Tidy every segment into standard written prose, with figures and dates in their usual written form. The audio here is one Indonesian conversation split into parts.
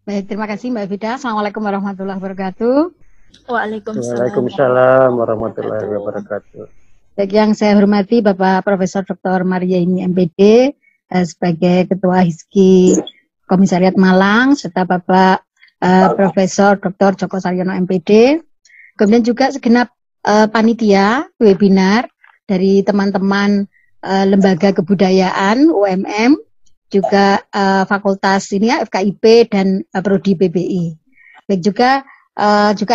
Baik, terima kasih Mbak Vida. Assalamualaikum warahmatullahi wabarakatuh. Waalaikumsalam Waalaikumsalam warahmatullahi warahmatullahi wabarakatuh. wabarakatuh. Baik, yang saya hormati Bapak Profesor Dr. Maryaini MPD sebagai Ketua HISKI Komisariat Malang, serta Bapak Profesor Dr. Joko Saryono MPD. Kemudian juga segenap panitia webinar dari teman-teman Lembaga Kebudayaan UMM, juga Fakultas ini ya FKIP dan Prodi PBI. Baik, juga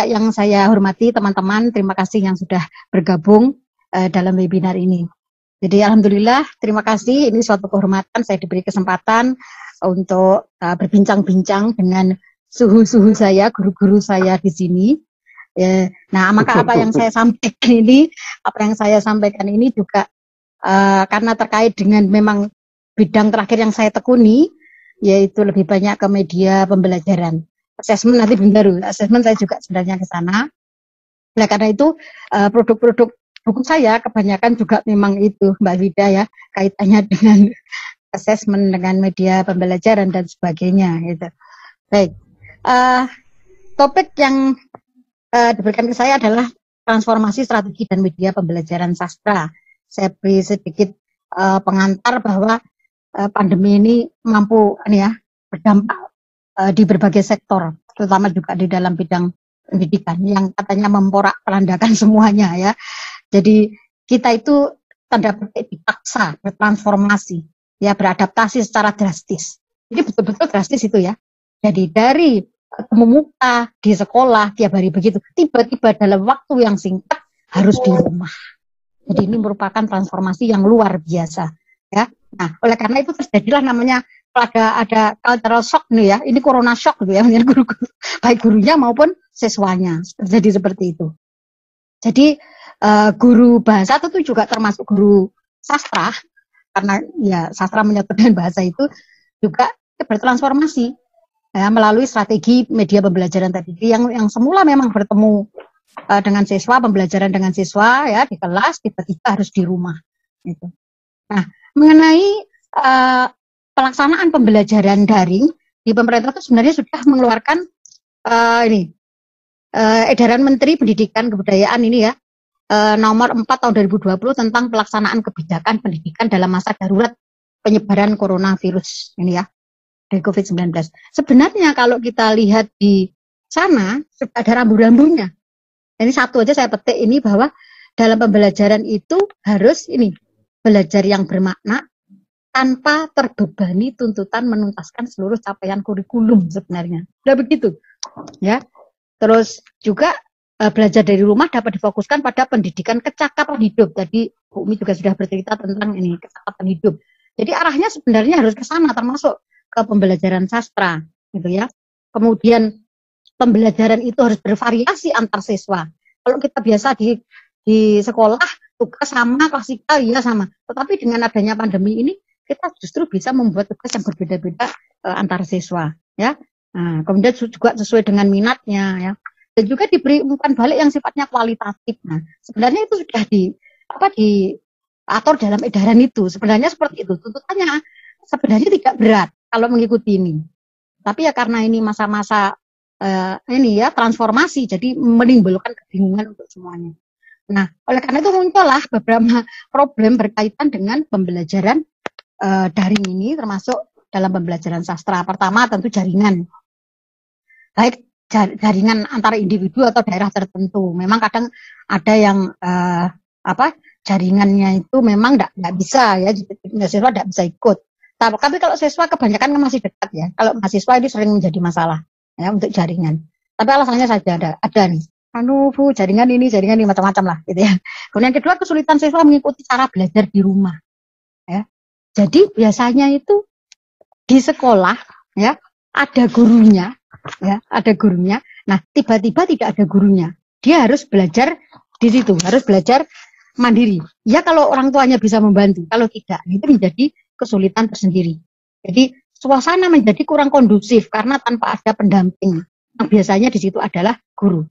yang saya hormati teman-teman, terima kasih yang sudah bergabung dalam webinar ini. Jadi alhamdulillah, terima kasih, ini suatu kehormatan saya diberi kesempatan untuk berbincang-bincang dengan suhu-suhu saya, guru-guru saya di sini. Nah, maka apa yang saya sampaikan ini juga karena terkait dengan memang bidang terakhir yang saya tekuni, yaitu lebih banyak ke media pembelajaran. Asesmen nanti baru, asesmen saya juga sebenarnya ke sana. Nah, karena itu produk-produk buku saya kebanyakan juga memang itu Mbak Vida ya, kaitannya dengan asesmen, dengan media pembelajaran dan sebagainya gitu. Baik, topik yang diberikan ke saya adalah transformasi strategi dan media pembelajaran sastra. Saya beri sedikit pengantar bahwa pandemi ini mampu berdampak di berbagai sektor, terutama juga di dalam bidang pendidikan yang katanya memporak-perandakan semuanya ya. Jadi kita itu tanda petik dipaksa bertransformasi, ya, beradaptasi secara drastis. Jadi betul-betul drastis itu ya. Jadi dari temu muka di sekolah tiap hari begitu, tiba-tiba dalam waktu yang singkat harus di rumah. Jadi ini merupakan transformasi yang luar biasa, ya. Nah, oleh karena itu terjadilah namanya ada cultural shock nih ya. Ini corona shock gitu ya, guru-guru, baik gurunya maupun siswanya. Jadi seperti itu. Jadi guru bahasa itu juga termasuk guru sastra, karena ya sastra menyatu dengan bahasa itu juga bertransformasi ya, melalui strategi media pembelajaran tadi yang semula memang bertemu dengan siswa, pembelajaran dengan siswa ya di kelas, tiba-tiba harus di rumah gitu. Nah, mengenai pelaksanaan pembelajaran daring di pemerintah itu sebenarnya sudah mengeluarkan edaran Menteri Pendidikan Kebudayaan ini ya, nomor 4 tahun 2020 tentang pelaksanaan kebijakan pendidikan dalam masa darurat penyebaran coronavirus ini ya, dari COVID-19. Sebenarnya kalau kita lihat di sana sudah ada rambu-rambunya. Ini satu aja saya petik ini, bahwa dalam pembelajaran itu harus ini belajar yang bermakna tanpa terbebani tuntutan menuntaskan seluruh capaian kurikulum sebenarnya. Sudah begitu ya. Terus juga belajar dari rumah dapat difokuskan pada pendidikan kecakapan hidup. Tadi Bu Umi juga sudah bercerita tentang ini kecakapan hidup. Jadi arahnya sebenarnya harus ke sana, termasuk ke pembelajaran sastra, gitu ya. Kemudian pembelajaran itu harus bervariasi antar siswa. Kalau kita biasa di sekolah tugas sama, klasikal ya sama. Tetapi dengan adanya pandemi ini kita justru bisa membuat tugas yang berbeda-beda antar siswa, ya. Nah, kemudian juga sesuai dengan minatnya, ya. Dan juga diberi umpan balik yang sifatnya kualitatif. Nah, sebenarnya itu sudah diatur dalam edaran itu. Sebenarnya seperti itu. Tuntutannya sebenarnya tidak berat kalau mengikuti ini. Tapi ya karena ini masa-masa ini ya transformasi, jadi menimbulkan kebingungan untuk semuanya. Nah, oleh karena itu muncullah beberapa problem berkaitan dengan pembelajaran daring ini, termasuk dalam pembelajaran sastra. Pertama tentu jaringan. Baik jaringan antara individu atau daerah tertentu. Memang kadang ada yang jaringannya itu memang tidak bisa ya, siswa tidak bisa ikut. Tapi kalau siswa kebanyakan kan masih dekat ya. Kalau mahasiswa ini sering menjadi masalah ya untuk jaringan. Tapi alasannya saja ada nih. Jaringan ini macam-macam lah gitu ya. Kemudian kedua, kesulitan siswa mengikuti cara belajar di rumah. Ya. Jadi biasanya itu di sekolah ya ada gurunya. Ya, ada gurunya. Nah, tiba-tiba tidak ada gurunya. Dia harus belajar di situ, harus belajar mandiri. Ya, kalau orang tuanya bisa membantu, kalau tidak, itu menjadi kesulitan tersendiri. Jadi, suasana menjadi kurang kondusif karena tanpa ada pendamping. Yang biasanya di situ adalah guru.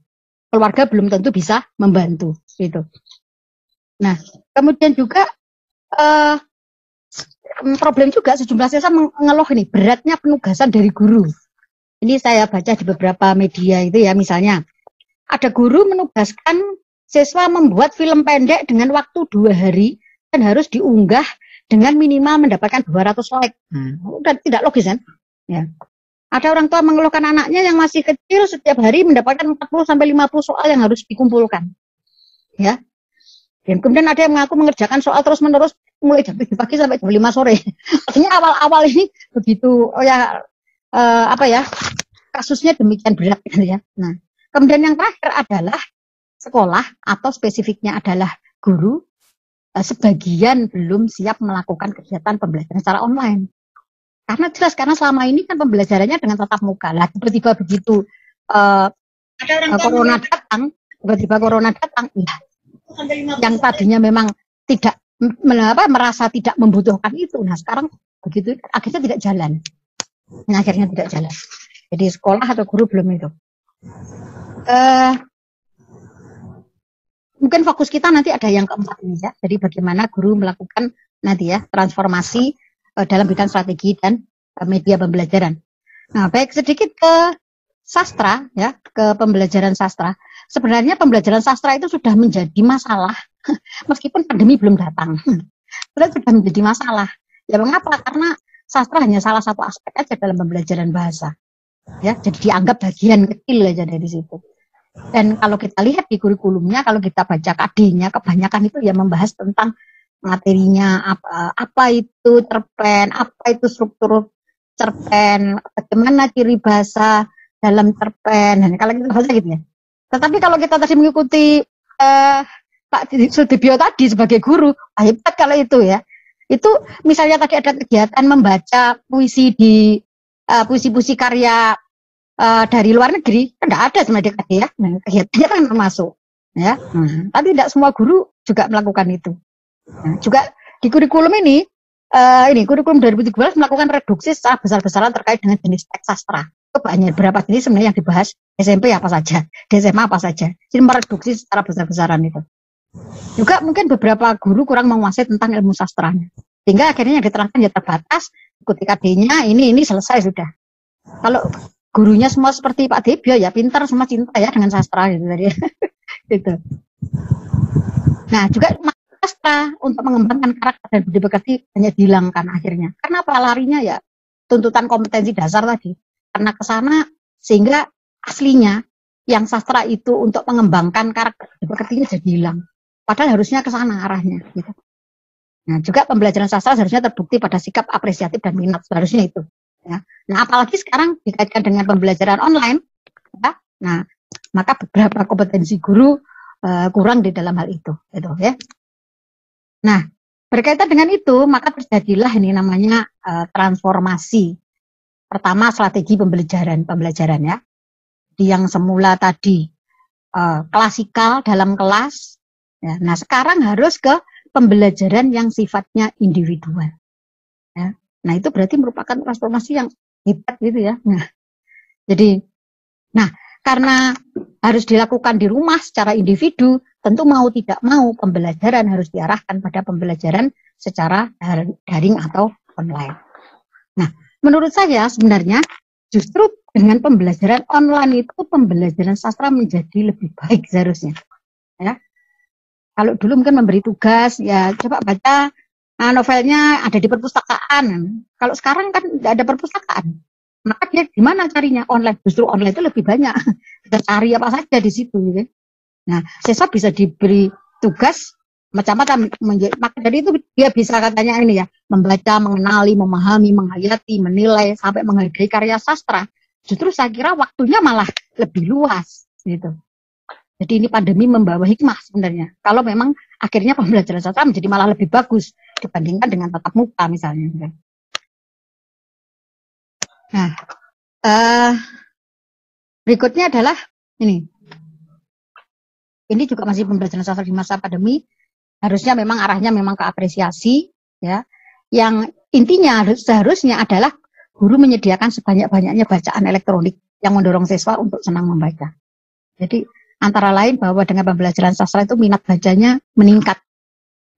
Keluarga belum tentu bisa membantu, gitu. Nah, kemudian juga problem juga sejumlah siswa mengeluh ini beratnya penugasan dari guru. Ini saya baca di beberapa media itu ya, misalnya ada guru menugaskan siswa membuat film pendek dengan waktu 2 hari dan harus diunggah dengan minimal mendapatkan 200 like. Udah tidak logis kan? Ya. Ada orang tua mengeluhkan anaknya yang masih kecil setiap hari mendapatkan 40-50 soal yang harus dikumpulkan. Ya. Dan kemudian ada yang mengaku mengerjakan soal terus-menerus mulai jam 7 pagi sampai jam 5 sore. Artinya awal-awal ini begitu kasusnya demikian berat gitu ya. Nah, kemudian yang terakhir adalah sekolah atau spesifiknya adalah guru sebagian belum siap melakukan kegiatan pembelajaran secara online. Karena jelas karena selama ini kan pembelajarannya dengan tatap muka. Lah tiba-tiba begitu corona datang, ya, yang tadinya memang tidak merasa tidak membutuhkan itu. Nah, sekarang begitu akhirnya tidak jalan. Nah, akhirnya tidak jalan. Jadi sekolah atau guru belum itu. Mungkin fokus kita nanti ada yang keempat ini ya. Jadi bagaimana guru melakukan nanti ya transformasi dalam bidang strategi dan media pembelajaran. Nah, baik sedikit ke sastra ya, ke pembelajaran sastra. Sebenarnya pembelajaran sastra itu sudah menjadi masalah meskipun pandemi belum datang. Sudah menjadi masalah. Ya mengapa? Karena sastra hanya salah satu aspek aja dalam pembelajaran bahasa. Ya, jadi dianggap bagian kecil aja dari situ. Dan kalau kita lihat di kurikulumnya, kalau kita baca KD-nya, kebanyakan itu ya membahas tentang materinya, apa itu cerpen, apa itu struktur cerpen, bagaimana ciri bahasa dalam cerpen. Dan kalau kita baca gitu ya. Tetapi kalau kita tadi mengikuti Pak Sudibyo tadi sebagai guru, hebat kalau itu ya. Itu misalnya tadi ada kegiatan membaca puisi di puisi-puisi karya dari luar negeri, kan tidak ada sama DKD ya. Nah, kegiatannya kan termasuk ya. Tapi tidak semua guru juga melakukan itu. Nah, juga di kurikulum ini kurikulum 2013 melakukan reduksi secara besar-besaran terkait dengan jenis teks sastra. Itu banyak berapa jenis sebenarnya yang dibahas, SMP apa saja, di SMA apa saja. Jadi mereduksi secara besar-besaran itu. Juga mungkin beberapa guru kurang menguasai tentang ilmu sastranya. Sehingga akhirnya yang diterangkan ya terbatas, ikuti KD-nya, ini selesai sudah. Kalau gurunya semua seperti Pak Debyo ya pintar semua cinta ya dengan sastra gitu tadi. Gitu. Nah, juga sastra untuk mengembangkan karakter dan budi pekerti hanya dihilangkan akhirnya. Kenapa larinya ya tuntutan kompetensi dasar tadi? Karena ke sana sehingga aslinya yang sastra itu untuk mengembangkan karakter budi pekertinya jadi hilang. Padahal harusnya ke sana arahnya gitu. Nah, juga pembelajaran sastra harusnya terbukti pada sikap apresiatif dan minat, seharusnya itu. Ya. Nah, apalagi sekarang dikaitkan dengan pembelajaran online, ya. Nah, maka beberapa kompetensi guru kurang di dalam hal itu, gitu ya. Nah, berkaitan dengan itu, maka terjadilah ini namanya transformasi. Pertama, strategi pembelajaran ya. Di yang semula tadi klasikal dalam kelas. Ya, nah, sekarang harus ke pembelajaran yang sifatnya individual. Ya. Nah, itu berarti merupakan transformasi yang hebat gitu ya. Nah, karena harus dilakukan di rumah secara individu, tentu mau tidak mau pembelajaran harus diarahkan pada pembelajaran secara daring atau online. Nah, menurut saya sebenarnya justru dengan pembelajaran online itu pembelajaran sastra menjadi lebih baik seharusnya. Ya. Kalau dulu mungkin memberi tugas, ya coba baca novelnya ada di perpustakaan. Kalau sekarang kan tidak ada perpustakaan. Maka dia gimana carinya? Online. Justru online itu lebih banyak. Kita cari apa saja di situ. Gitu. Nah, siswa bisa diberi tugas macam-macam. Jadi itu dia bisa katanya ini ya, membaca, mengenali, memahami, menghayati, menilai, sampai menghargai karya sastra. Justru saya kira waktunya malah lebih luas. Gitu. Jadi ini pandemi membawa hikmah sebenarnya. Kalau memang akhirnya pembelajaran sastra menjadi malah lebih bagus dibandingkan dengan tatap muka misalnya. Nah, berikutnya adalah ini. Ini juga masih pembelajaran sastra di masa pandemi. Harusnya memang arahnya memang ke apresiasi, ya. Yang intinya seharusnya adalah guru menyediakan sebanyak-banyaknya bacaan elektronik yang mendorong siswa untuk senang membaca. Jadi antara lain bahwa dengan pembelajaran sastra itu minat bacanya meningkat.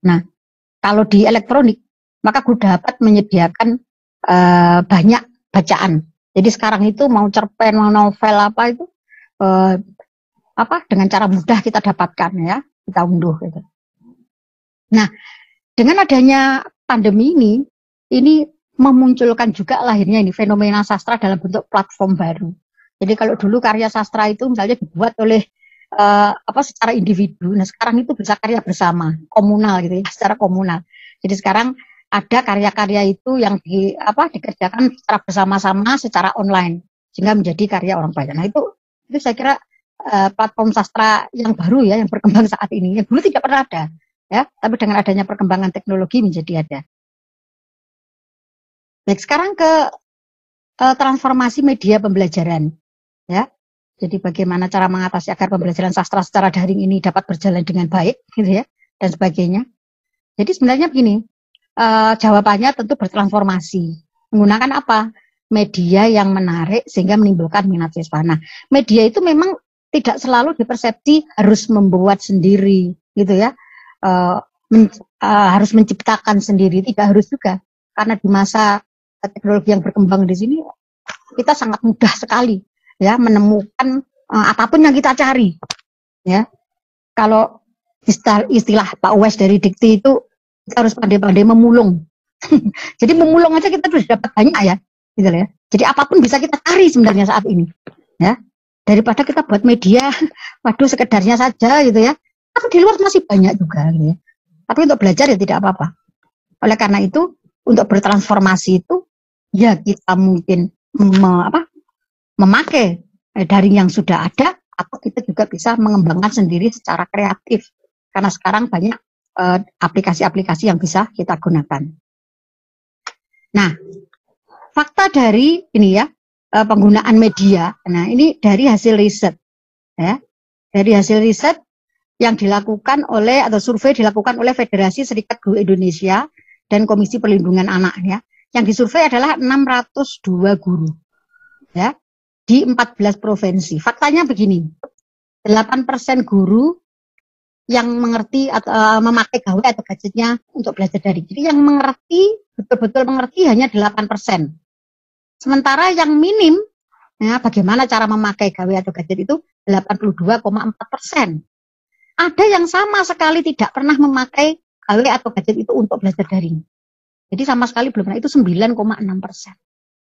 Nah, kalau di elektronik, maka guru dapat menyediakan banyak bacaan. Jadi sekarang itu mau cerpen, mau novel apa itu dengan cara mudah kita dapatkan ya, kita unduh gitu. Nah, dengan adanya pandemi ini memunculkan juga lahirnya ini fenomena sastra dalam bentuk platform baru. Jadi kalau dulu karya sastra itu misalnya dibuat oleh secara individu, nah sekarang itu bisa karya bersama, komunal gitu ya, secara komunal. Jadi sekarang ada karya-karya itu yang dikerjakan secara bersama-sama, secara online, sehingga menjadi karya orang banyak. Nah itu saya kira platform sastra yang baru ya, yang berkembang saat ini, yang dulu tidak pernah ada, ya, tapi dengan adanya perkembangan teknologi menjadi ada. Baik, sekarang ke transformasi media pembelajaran, ya. Jadi bagaimana cara mengatasi agar pembelajaran sastra secara daring ini dapat berjalan dengan baik, gitu ya, dan sebagainya. Jadi sebenarnya begini, jawabannya tentu bertransformasi. Menggunakan apa? Media yang menarik sehingga menimbulkan minat siswa. Nah, media itu memang tidak selalu dipersepsi harus membuat sendiri, gitu ya, harus menciptakan sendiri, tidak harus juga. Karena di masa teknologi yang berkembang di sini, kita sangat mudah sekali ya menemukan apapun yang kita cari, ya. Kalau istilah Pak Uwais dari Dikti itu, kita harus pandai-pandai memulung. Jadi memulung aja kita sudah dapat banyak ya, gitu ya. Jadi apapun bisa kita cari sebenarnya saat ini, ya. Daripada kita buat media, waduh sekedarnya saja gitu ya. Tapi di luar masih banyak juga, gitu ya. Tapi untuk belajar ya tidak apa-apa. Oleh karena itu, untuk bertransformasi itu, ya kita mungkin memakai daring yang sudah ada, atau kita juga bisa mengembangkan sendiri secara kreatif. Karena sekarang banyak aplikasi-aplikasi yang bisa kita gunakan. Nah, fakta dari ini ya, penggunaan media. Nah, ini dari hasil riset, ya. Dari hasil riset yang dilakukan oleh, atau survei dilakukan oleh Federasi Serikat Guru Indonesia dan Komisi Perlindungan Anak, ya. Yang disurvei adalah 602 guru, ya, di 14 provinsi. Faktanya begini, 8% guru yang mengerti atau memakai gawai atau gadgetnya untuk belajar daring. Jadi yang mengerti, betul-betul mengerti hanya 8%. Sementara yang minim, ya, bagaimana cara memakai gawai atau gadget itu 82,4%. Ada yang sama sekali tidak pernah memakai gawai atau gadget itu untuk belajar daring. Jadi sama sekali belum pernah, itu 9,6%.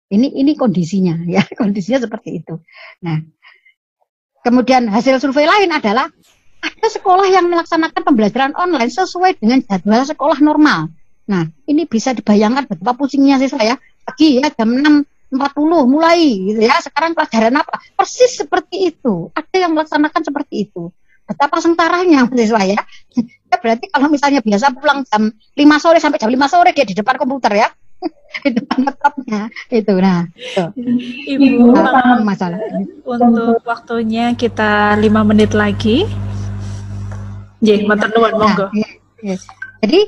Ini kondisinya, ya, kondisinya seperti itu. Nah, kemudian hasil survei lain adalah ada sekolah yang melaksanakan pembelajaran online sesuai dengan jadwal sekolah normal. Nah, ini bisa dibayangkan betapa pusingnya siswa ya. Pagi ya jam 6.40 mulai gitu ya. Sekarang pelajaran apa? Persis seperti itu. Ada yang melaksanakan seperti itu. Betapa sengsaranya siswa ya. Ya berarti kalau misalnya biasa pulang jam 5 sore sampai jam 5 sore dia di depan komputer ya. Di depan laptopnya itu. Nah, itu. Ibu, masalah. Untuk waktunya kita 5 menit lagi. Matur nuwun, monggo. Jadi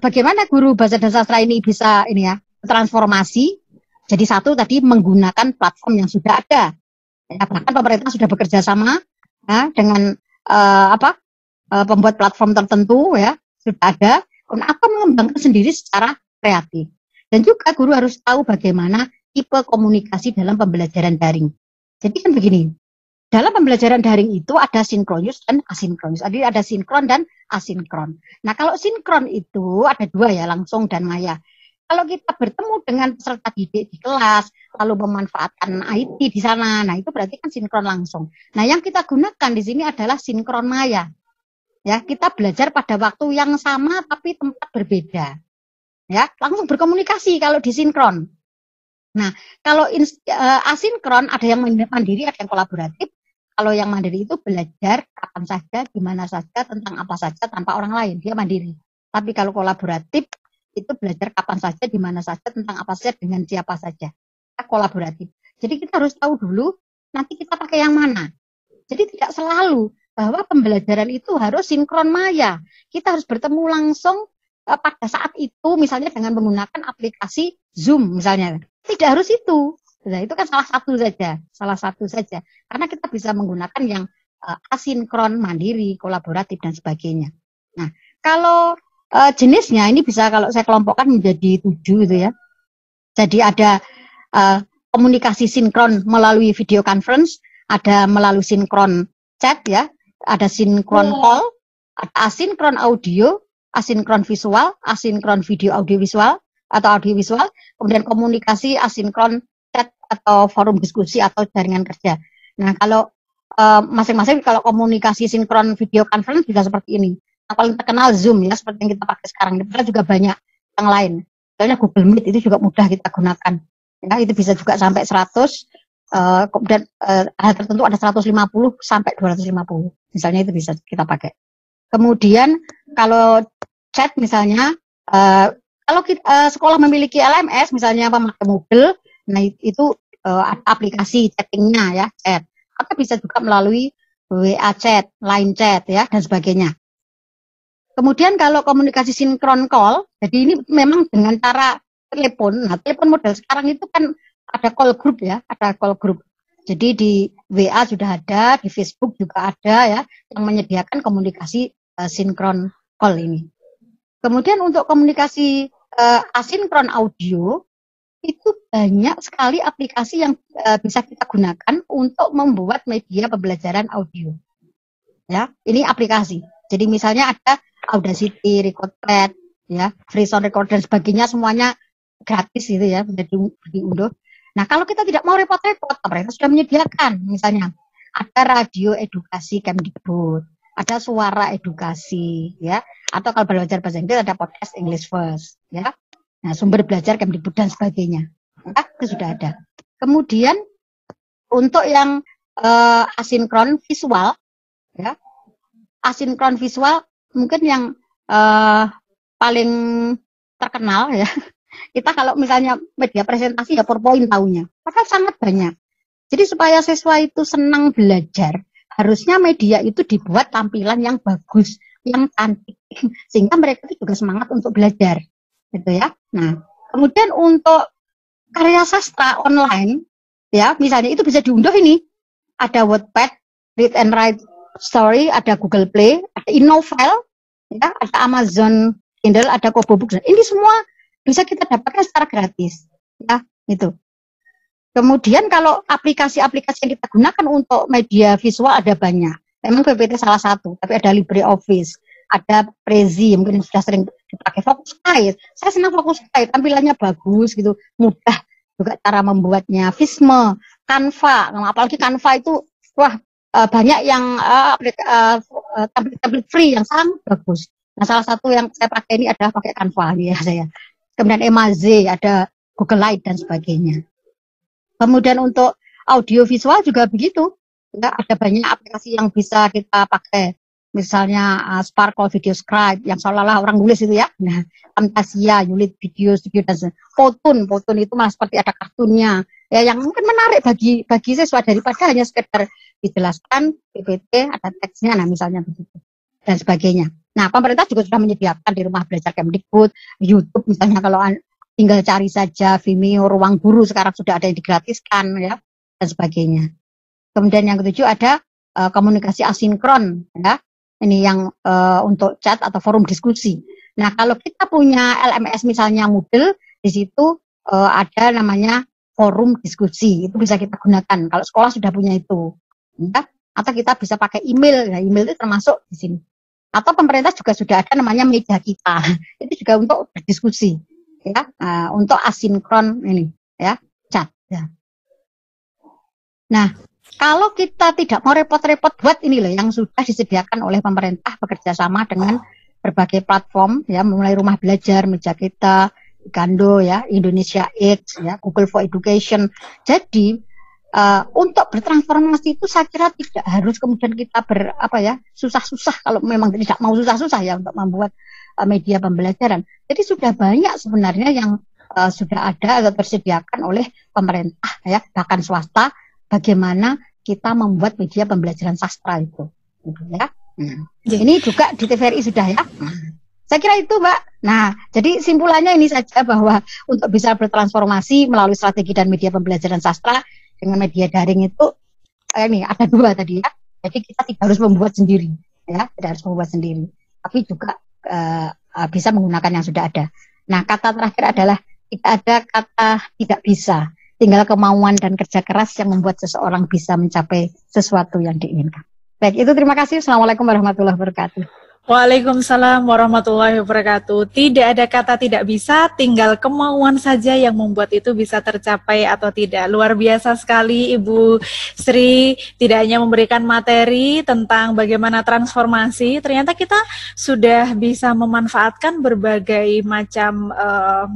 bagaimana guru bahasa dan sastra ini bisa ini ya transformasi? Jadi satu tadi menggunakan platform yang sudah ada. Ya, bahkan pemerintah sudah bekerja sama ya, dengan pembuat platform tertentu ya, sudah ada. Apa mengembangkan sendiri secara kreatif. Dan juga guru harus tahu bagaimana tipe komunikasi dalam pembelajaran daring. Jadi kan begini, dalam pembelajaran daring itu ada sinkronus dan asinkronus. Jadi ada sinkron dan asinkron. Nah kalau sinkron itu ada dua ya, langsung dan maya. Kalau kita bertemu dengan peserta didik di kelas, lalu memanfaatkan IT di sana, nah itu berarti kan sinkron langsung. Nah yang kita gunakan di sini adalah sinkron maya. Ya, kita belajar pada waktu yang sama tapi tempat berbeda. Ya, langsung berkomunikasi kalau disinkron. Nah, kalau asinkron ada yang mandiri, ada yang kolaboratif. Kalau yang mandiri itu belajar kapan saja, di mana saja, tentang apa saja tanpa orang lain, dia mandiri. Tapi kalau kolaboratif itu belajar kapan saja, di mana saja, tentang apa saja, dengan siapa saja. Kolaboratif. Jadi kita harus tahu dulu nanti kita pakai yang mana. Jadi tidak selalu bahwa pembelajaran itu harus sinkron maya. Kita harus bertemu langsung pada saat itu, misalnya dengan menggunakan aplikasi Zoom misalnya. Tidak harus itu. Nah, itu kan salah satu saja. Karena kita bisa menggunakan yang asinkron, mandiri, kolaboratif dan sebagainya. Nah, kalau jenisnya ini bisa kalau saya kelompokkan menjadi 7 gitu ya. Jadi ada komunikasi sinkron melalui video conference, ada melalui sinkron chat ya, ada sinkron call, ada asinkron audio, asinkron visual, asinkron video audio visual atau audio visual, kemudian komunikasi asinkron chat atau forum diskusi atau jaringan kerja. Nah, kalau masing-masing kalau komunikasi sinkron video conference bisa seperti ini. Yang paling terkenal Zoom ya, seperti yang kita pakai sekarang. Padahal juga banyak yang lain. Misalnya Google Meet itu juga mudah kita gunakan. Ya, itu bisa juga sampai 100, kemudian hal tertentu ada 150 sampai 250. Misalnya itu bisa kita pakai. Kemudian kalau chat misalnya, kalau kita, sekolah memiliki LMS misalnya memakai Moodle, nah itu ada aplikasi chattingnya ya, chat. Atau bisa juga melalui WA chat, Line chat ya, dan sebagainya. Kemudian kalau komunikasi sinkron call, jadi ini memang dengan cara telepon. Nah, telepon model sekarang itu kan ada call group ya, ada call group. Jadi di WA sudah ada, di Facebook juga ada ya, yang menyediakan komunikasi sinkron call ini. Kemudian untuk komunikasi asinkron audio, itu banyak sekali aplikasi yang bisa kita gunakan untuk membuat media pembelajaran audio. Ya, ini aplikasi. Jadi misalnya ada Audacity, Recordpad, ya, Free Sound Recorder dan sebagainya, semuanya gratis gitu ya, bisa diunduh. Nah, kalau kita tidak mau repot-repot, mereka sudah menyediakan. Misalnya ada radio edukasi Kemdikbud, ada suara edukasi, ya, atau kalau belajar bahasa Inggris ada podcast English First, ya. Nah, sumber belajar Kemdikbud dan sebagainya, ya, itu sudah ada. Kemudian untuk yang asinkron visual, ya, asinkron visual mungkin yang paling terkenal ya. Kita kalau misalnya media presentasi ya PowerPoint tahunya, padahal sangat banyak. Jadi supaya siswa itu senang belajar, harusnya media itu dibuat tampilan yang bagus, yang cantik, sehingga mereka itu juga semangat untuk belajar, gitu ya. Nah, kemudian untuk karya sastra online, ya misalnya itu bisa diunduh ini, ada Wattpad, Read and Write Story, ada Google Play, ada InnoFile, ya, ada Amazon Kindle, ada Kobo Books. Ini semua bisa kita dapatkan secara gratis, ya itu. Kemudian kalau aplikasi-aplikasi yang kita gunakan untuk media visual ada banyak. Memang PPT salah satu, tapi ada LibreOffice, ada Prezi, mungkin sudah sering dipakai, Focusrite. Saya senang Focusrite, tampilannya bagus gitu, mudah juga cara membuatnya. Visme, Canva, apalagi Canva itu wah banyak yang tablet free yang sangat bagus. Nah, salah satu yang saya pakai ini adalah pakai Canva ya saya. Kemudian Emaze, ada Google Light dan sebagainya. Kemudian untuk audio visual juga begitu. Ya, ada banyak aplikasi yang bisa kita pakai. Misalnya Sparkle Video Scribe yang seolah-olah orang nulis itu ya. Nah, Camtasia, Unit Video Studio dan Photon itu malah seperti ada kartunnya. Ya, yang mungkin menarik bagi siswa daripada hanya sekedar dijelaskan PPT ada teksnya, nah misalnya begitu dan sebagainya. Nah, pemerintah juga sudah menyediakan di rumah belajar Kemdikbud, YouTube misalnya kalau tinggal cari saja Vimeo, Ruang Guru sekarang sudah ada yang digratiskan ya dan sebagainya. Kemudian yang ketujuh ada komunikasi asinkron ya. Ini yang untuk chat atau forum diskusi. Nah, kalau kita punya LMS misalnya Moodle, di situ ada namanya forum diskusi. Itu bisa kita gunakan kalau sekolah sudah punya itu. Ya. Atau kita bisa pakai email. Nah, email itu termasuk di sini. Atau pemerintah juga sudah ada namanya meja kita. Itu juga untuk berdiskusi. Ya, untuk asinkron ini ya, chat ya. Nah, kalau kita tidak mau repot-repot buat ini loh yang sudah disediakan oleh pemerintah bekerja sama dengan berbagai platform ya, mulai Rumah Belajar, Meja Kita, Gando ya, Indonesia X ya, Google for Education. Jadi untuk bertransformasi itu saya kira tidak harus kemudian kita susah-susah, kalau memang tidak mau susah-susah ya untuk membuat media pembelajaran. Jadi sudah banyak sebenarnya yang sudah ada atau tersediakan oleh pemerintah ya, bahkan swasta, bagaimana kita membuat media pembelajaran sastra itu gitu ya. Ini juga di TVRI sudah ya. Saya kira itu Mbak. Nah, jadi simpulannya ini saja bahwa untuk bisa bertransformasi melalui strategi dan media pembelajaran sastra dengan media daring itu ini ada dua tadi ya. Jadi kita tidak harus membuat sendiri ya, tidak harus membuat sendiri. Tapi juga bisa menggunakan yang sudah ada. Nah, kata terakhir adalah tidak ada kata tidak bisa. tinggal kemauan dan kerja keras yang membuat seseorang bisa mencapai sesuatu yang diinginkan. Baik, itu terima kasih. Assalamualaikum warahmatullahi wabarakatuh. Waalaikumsalam warahmatullahi wabarakatuh. Tidak ada kata tidak bisa, tinggal kemauan saja yang membuat itu bisa tercapai atau tidak. Luar biasa sekali Ibu Sri, tidak hanya memberikan materi tentang bagaimana transformasi, ternyata kita sudah bisa memanfaatkan berbagai macam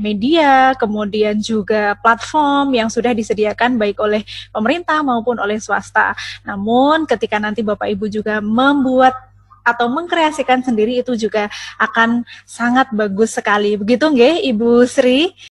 media, kemudian juga platform yang sudah disediakan baik oleh pemerintah maupun oleh swasta. Namun ketika nanti Bapak Ibu juga membuat atau mengkreasikan sendiri, itu juga akan sangat bagus sekali. Begitu nggih Ibu Sri?